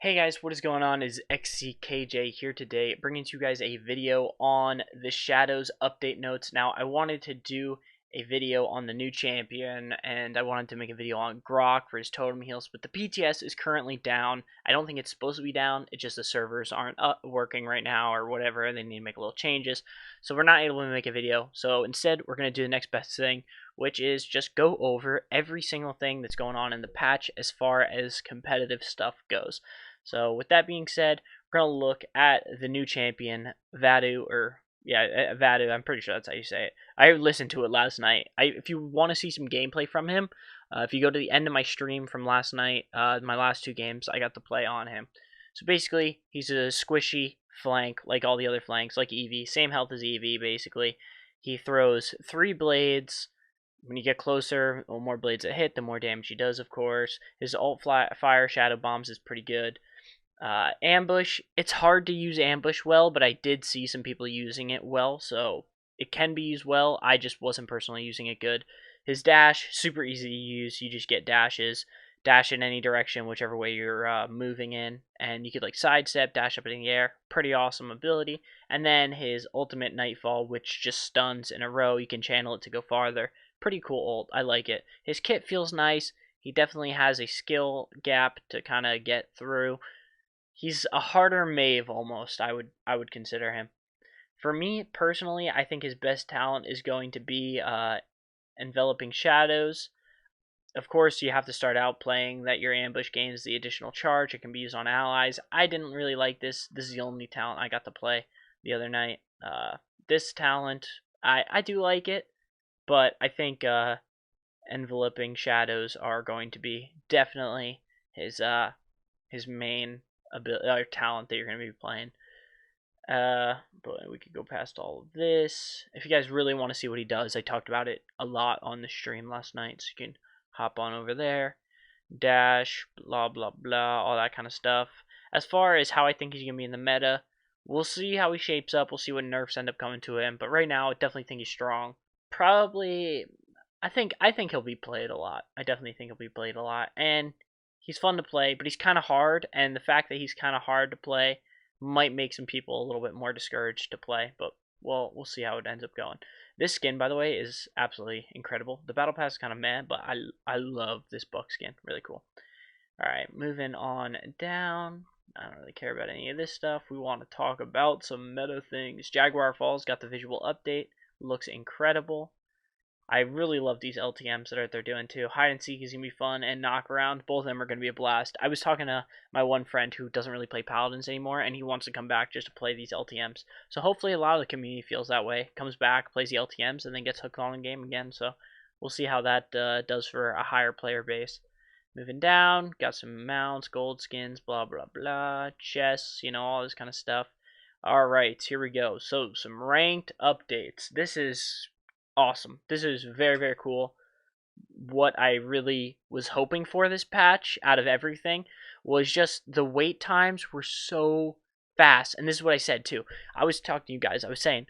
Hey guys, what is going on? Is xckj here today, bringing to you guys a video on the Shadows update notes. Now, I wanted to do a video on the new champion, and I wanted to make a video on grohk for his totem heals, but the PTS is currently down. I don't think it's supposed to be down, it's just the servers aren't working right now or whatever. They need to make little changes, so we're not able to make a video. So instead, we're going to do the next best thing, which is just go over every single thing that's going on in the patch as far as competitive stuff goes. So with that being said, we're going to look at the new champion, Vatu, Vatu, I'm pretty sure that's how you say it. I listened to it last night. If you want to see some gameplay from him, if you go to the end of my stream from last night, my last two games, I got to play on him. So basically, he's a squishy flank, like all the other flanks, like Eevee. Same health as Eevee, basically. He throws 3 blades. When you get closer, the more blades it hit, the more damage he does, of course. His alt fire shadow bombs is pretty good. Ambush, it's hard to use ambush well, but I did see some people using it well, so it can be used well. I just wasn't personally using it good. His dash, super easy to use. You just get dashes, dash in any direction, whichever way you're moving in, and you could like sidestep, dash up in the air. Pretty awesome ability. And then his ultimate Nightfall, which just stuns in a row. You can channel it to go farther. Pretty cool ult. I like it. His kit feels nice. He definitely has a skill gap to kind of get through. He's a harder Mave almost, I would consider him. For me, personally, I think his best talent is going to be Enveloping Shadows. Of course, you have to start out playing that your ambush gains the additional charge. It can be used on allies. I didn't really like this. This is the only talent I got to play the other night. This talent, I do like it, but I think Enveloping Shadows are going to be definitely his main ability or talent that you're going to be playing. But we could go past all of this. If you guys really want to see what he does, I talked about it a lot on the stream last night, so you can hop on over there. Dash, blah blah blah, all that kind of stuff. As far as how I think he's going to be in the meta, we'll see how he shapes up. We'll see what nerfs end up coming to him. But right now, I definitely think he's strong. Probably, I think he'll be played a lot. I definitely think he'll be played a lot, and he's fun to play, but he's kind of hard, and the fact that he's kind of hard to play might make some people a little bit more discouraged to play, but we'll see how it ends up going. This skin, by the way, is absolutely incredible. The battle pass is kind of meh, but I love this buck skin. Really cool. Alright, moving on down. I don't really care about any of this stuff. We want to talk about some meta things. Jaguar Falls got the visual update. Looks incredible. I really love these LTMs that they're doing too. Hide and seek is gonna be fun, and knock around. Both of them are gonna be a blast. I was talking to my one friend who doesn't really play Paladins anymore, and he wants to come back just to play these LTMs. So hopefully a lot of the community feels that way. Comes back, plays the LTMs, and then gets hooked on the game again. So we'll see how that does for a higher player base. Moving down, got some mounts, gold skins, blah blah blah, chests, all this kind of stuff. All right, here we go. So some ranked updates. This is awesome. This is very, very cool. What I really was hoping for this patch out of everything was just the wait times were so fast. And this is what I said too. I was talking to you guys. I was saying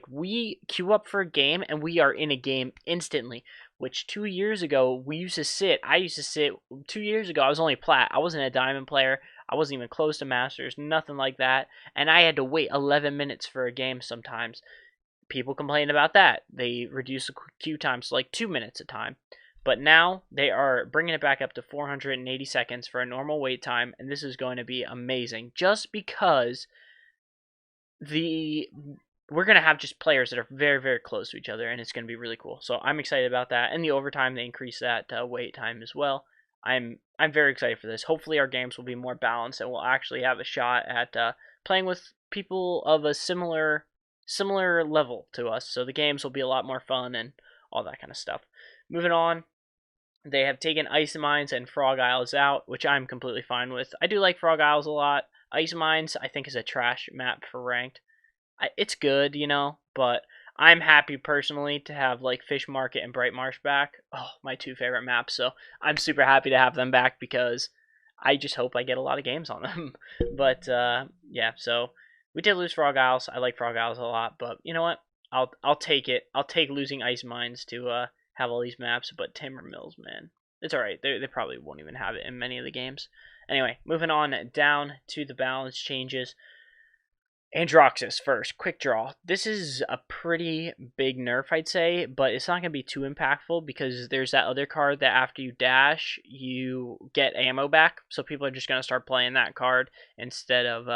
we queue up for a game and we are in a game instantly, which 2 years ago we used to sit. I used to sit 2 years ago. I was only plat. I wasn't a diamond player. I wasn't even close to masters, nothing like that. And I had to wait 11 minutes for a game sometimes. People complain about that. They reduce the queue times to like 2 minutes a time. But now they are bringing it back up to 480 seconds for a normal wait time, and this is going to be amazing. Just because we're going to have just players that are very, very close to each other, and it's going to be really cool. So I'm excited about that. And the overtime, they increase that wait time as well. I'm very excited for this. Hopefully our games will be more balanced, and we'll actually have a shot at playing with people of a similar level to us, so the games will be a lot more fun and all that kind of stuff. Moving on, they have taken Ice Mines and Frog Isles out, which I'm completely fine with. I do like Frog Isles a lot. Ice Mines, I think, is a trash map for ranked. It's good, but I'm happy personally to have like Fish Market and Bright Marsh back. Oh, my 2 favorite maps, so I'm super happy to have them back because I just hope I get a lot of games on them. But yeah, so we did lose Frog Isles. I like Frog Isles a lot, but you know what? I'll take it. I'll take losing Ice Mines to have all these maps. But Timber Mills, man, it's all right. They probably won't even have it in many of the games. Anyway, moving on down to the balance changes. Androxus first, quick draw. This is a pretty big nerf, I'd say, but it's not going to be too impactful because there's that other card that after you dash, you get ammo back. So people are just going to start playing that card instead of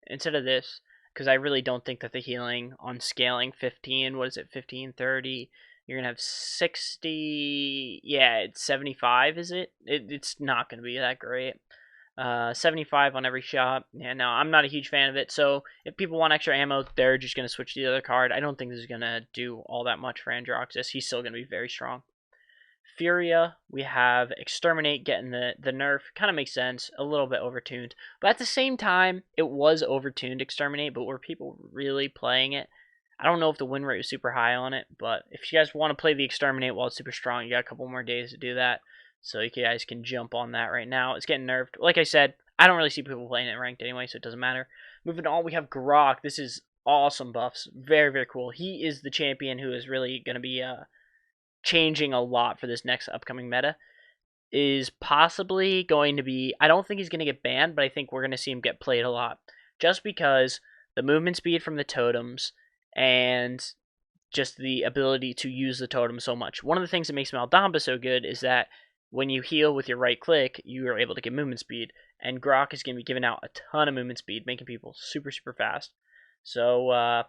this, because I really don't think that the healing on scaling 15, what is it, 15, 30, you're going to have 60, yeah, it's 75, is it? It's not going to be that great. 75 on every shot. Yeah, no, I'm not a huge fan of it. So if people want extra ammo, they're just going to switch to the other card. I don't think this is going to do all that much for Androxus. He's still going to be very strong. Furia, we have Exterminate getting the nerf. Kind of makes sense. A little bit overtuned. But at the same time, it was overtuned, Exterminate, but were people really playing it? I don't know if the win rate was super high on it, but if you guys want to play the Exterminate while it's super strong, you got a couple more days to do that. So you guys can jump on that right now. It's getting nerfed. Like I said, I don't really see people playing it ranked anyway, so it doesn't matter. Moving on, we have grohk. This is awesome buffs. Very, very cool. He is the champion who is really going to be changing a lot for this next upcoming meta. Is possibly going to be... I don't think he's going to get banned, but I think we're going to see him get played a lot. Just because the movement speed from the totems and just the ability to use the totem so much. One of the things that makes Maldamba so good is that when you heal with your right click, you are able to get movement speed. And grohk is going to be giving out a ton of movement speed, making people super, super fast. So,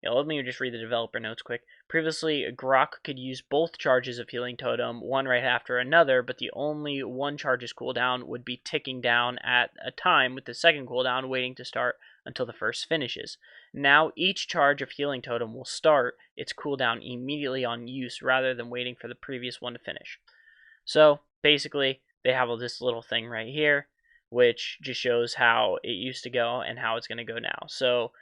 let me just read the developer notes quick. Previously, grohk could use both charges of healing totem, one right after another, but the only one charge's cooldown would be ticking down at a time, with the second cooldown waiting to start until the first finishes. Now, each charge of healing totem will start its cooldown immediately on use, rather than waiting for the previous one to finish. So basically, they have this little thing right here, which just shows how it used to go and how it's going to go now. So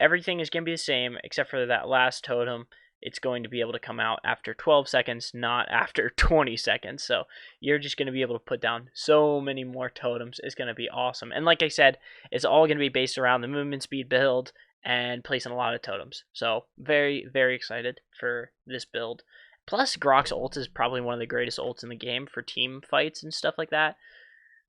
everything is going to be the same except for that last totem. It's going to be able to come out after 12 seconds, not after 20 seconds. So you're just going to be able to put down so many more totems. It's going to be awesome. And like I said, it's all going to be based around the movement speed build and placing a lot of totems. So very, very excited for this build. Plus, grohk's ult is probably one of the greatest ults in the game for team fights and stuff like that.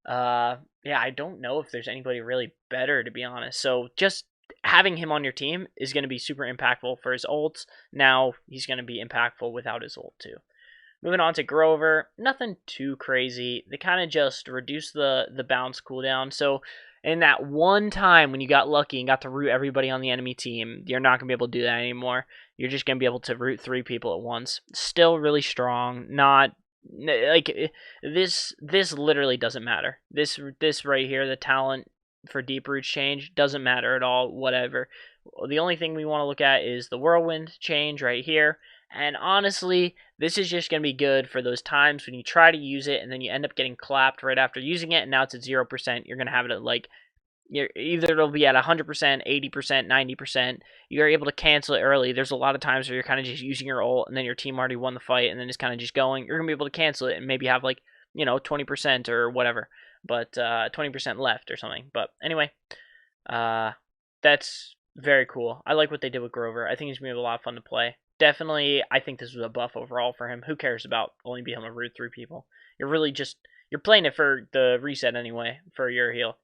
Yeah, I don't know if there's anybody really better, to be honest. So just having him on your team is going to be super impactful for his ults. Now he's going to be impactful without his ult too. Moving on to Grover, nothing too crazy. They kind of just reduce the bounce cooldown. So in that one time when you got lucky and got to root everybody on the enemy team, you're not going to be able to do that anymore. You're just going to be able to root 3 people at once. Still really strong. Not like this literally doesn't matter. This right here, the talent for deep root change, doesn't matter at all. Whatever. The only thing we want to look at is the whirlwind change right here. And honestly, this is just going to be good for those times when you try to use it and then you end up getting clapped right after using it, and now it's at 0%. You're going to have it at like, either it'll be at 100%, 80%, 90%. You're able to cancel it early. There's a lot of times where you're kind of just using your ult and then your team already won the fight and then it's kind of just going. You're going to be able to cancel it and maybe have like, 20% or whatever, but 20% left or something. But anyway, that's very cool. I like what they did with Grover. I think he's going to be a lot of fun to play. Definitely, I think this was a buff overall for him. Who cares about only being able to root 3 people? You're playing it for the reset anyway, for your heal.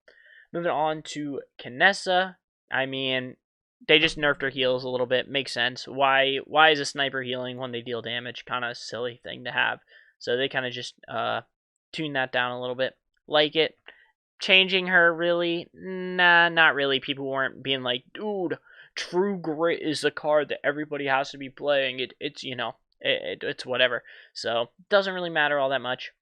Moving on to Kinessa. I mean, they just nerfed her heals a little bit. Makes sense. Why is a sniper healing when they deal damage? Kind of a silly thing to have. So they kind of just tune that down a little bit. Like it. Changing her, really? Nah, not really. People weren't being like, dude, True Grit is the card that everybody has to be playing. It's whatever. So, doesn't really matter all that much.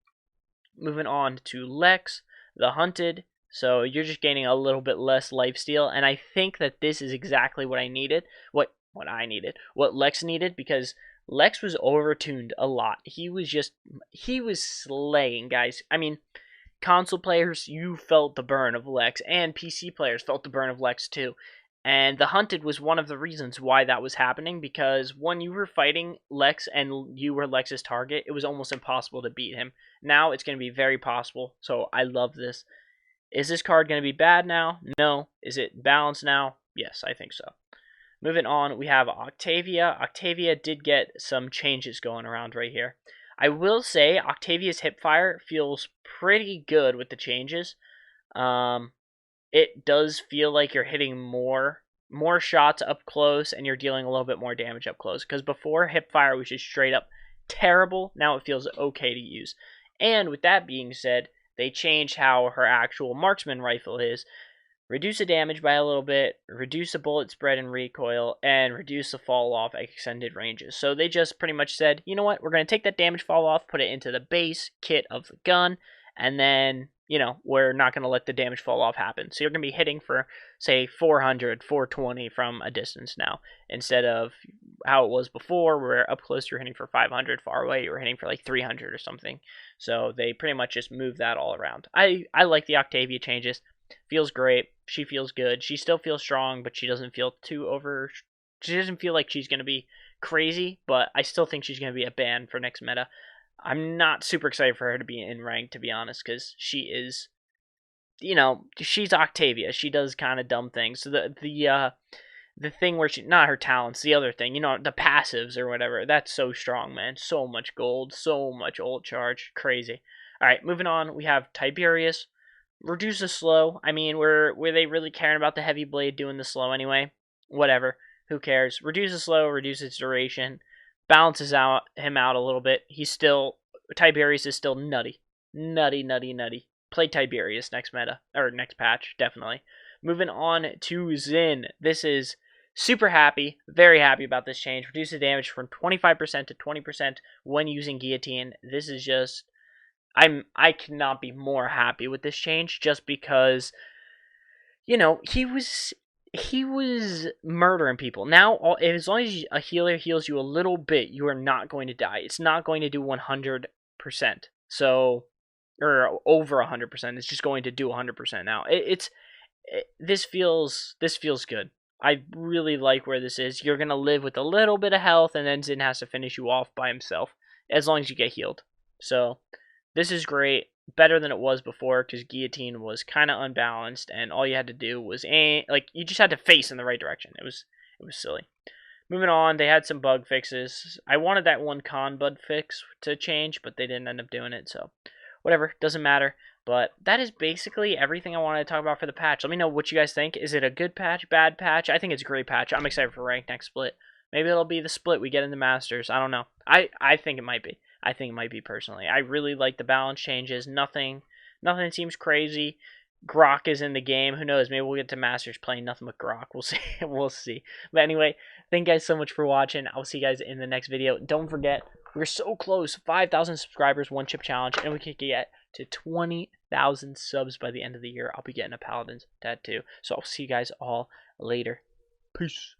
Moving on to Lex, the Hunted. So, you're just gaining a little bit less lifesteal. And I think that this is exactly what I needed. What Lex needed, because Lex was overtuned a lot. He was slaying, guys. I mean, console players, you felt the burn of Lex, and PC players felt the burn of Lex too. And the Hunted was one of the reasons why that was happening, because when you were fighting Lex and you were Lex's target, it was almost impossible to beat him. Now it's going to be very possible, so I love this. Is this card going to be bad now? No. Is it balanced now? Yes, I think so. Moving on, we have Octavia. Octavia did get some changes going around right here. I will say Octavia's hipfire feels pretty good with the changes. It does feel like you're hitting more shots up close, and you're dealing a little bit more damage up close. Because before, hip fire was just straight up terrible. Now it feels okay to use. And with that being said, they changed how her actual marksman rifle is. Reduce the damage by a little bit, reduce the bullet spread and recoil, and reduce the fall off at extended ranges. So they just pretty much said, you know what, we're going to take that damage fall off, put it into the base kit of the gun, and then, we're not going to let the damage fall off happen. So you're going to be hitting for, say, 400, 420 from a distance now, instead of how it was before, where up close you're hitting for 500, far away you're hitting for like 300 or something. So they pretty much just moved that all around. I like the Octavia changes. Feels great. She feels good. She still feels strong, but she doesn't feel too over. She doesn't feel like she's going to be crazy, but I still think she's going to be a ban for next meta. I'm not super excited for her to be in rank, to be honest, because she is, she's Octavia. She does kind of dumb things. So the thing where she, not her talents, the other thing, the passives or whatever, that's so strong, man. So much gold, so much ult charge, crazy. All right, moving on, we have Tiberius. Reduce the slow. I mean, were they really caring about the heavy blade doing the slow anyway? Whatever. Who cares? Reduce the slow, reduce its duration, balances him out a little bit. Tiberius is still nutty. Nutty. Play Tiberius next meta, or next patch, definitely. Moving on to Zhin. This is super happy, very happy about this change. Reduce the damage from 25% to 20% when using guillotine. This is just, I cannot be more happy with this change, just because, he was murdering people. Now, as long as a healer heals you a little bit, you are not going to die. It's not going to do 100%. So, or over 100%. It's just going to do 100% now. This feels good. I really like where this is. You're gonna live with a little bit of health, and then Zhin has to finish you off by himself, as long as you get healed. So, this is great. Better than it was before, because guillotine was kind of unbalanced, and all you had to do was aim, like, you just had to face in the right direction. It was silly. Moving on, they had some bug fixes. I wanted that one con bug fix to change, but they didn't end up doing it, so whatever, doesn't matter. But that is basically everything I wanted to talk about for the patch. Let me know what you guys think. Is it a good patch, bad patch? I think it's a great patch. I'm excited for ranked next split. Maybe it'll be the split we get in the Masters. I don't know. I think it might be. I think it might be personally. I really like the balance changes. Nothing seems crazy. Grohk is in the game. Who knows? Maybe we'll get to Masters playing nothing but Grohk. We'll see. We'll see. But anyway, thank you guys so much for watching. I'll see you guys in the next video. Don't forget, we're so close. 5,000 subscribers, one chip challenge, and we can get to 20,000 subs by the end of the year. I'll be getting a Paladins tattoo. So I'll see you guys all later. Peace.